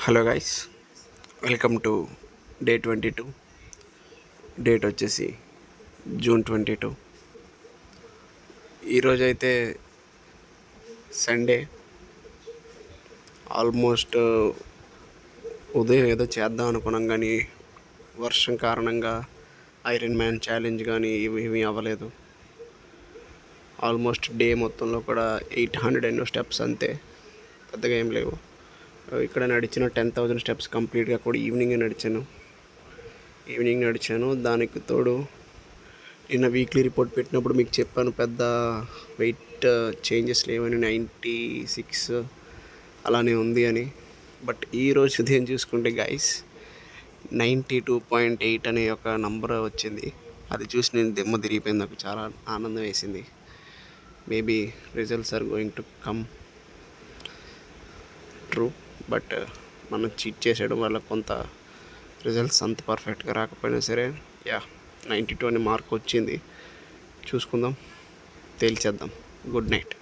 Hello guys, welcome to day 22. Date వచ్చేసి June 22. ఈరోజైతే Sunday. Almost ఉదయం ఏదో చేద్దాం అనుకున్నాం కానీ వర్షం కారణంగా ఐరన్ మ్యాన్ ఛాలెంజ్ కానీ ఇవి అవ్వలేదు. ఆల్మోస్ట్ డే మొత్తంలో కూడా 800 ఎన్నో స్టెప్స్, అంతే, పెద్దగా ఏం లేవు. ఇక్కడ నడిచిన 10,000 స్టెప్స్ కంప్లీట్గా కూడా ఈవినింగ్ నడిచాను. దానికి తోడు నిన్న వీక్లీ రిపోర్ట్ పెట్టినప్పుడు మీకు చెప్పాను, పెద్ద వెయిట్ చేంజెస్ లేవని, 96 అలానే ఉంది అని. బట్ ఈరోజు ఉదయం చూసుకుంటే గైస్ 92.8 అనే ఒక నంబర్ వచ్చింది. అది చూసి నేను దిమ్మ తిరిగిపోయింది, నాకు చాలా ఆనందం వేసింది. Maybe results are going to come true. But మనం చీట్ చేసేయడం వల్ల కొంత రిజల్ట్స్ అంత పర్ఫెక్ట్గా రాకపోయినా సరే 92 అనే మార్క్ వచ్చింది. చూసుకుందాం, తేల్చేద్దాం. Good night.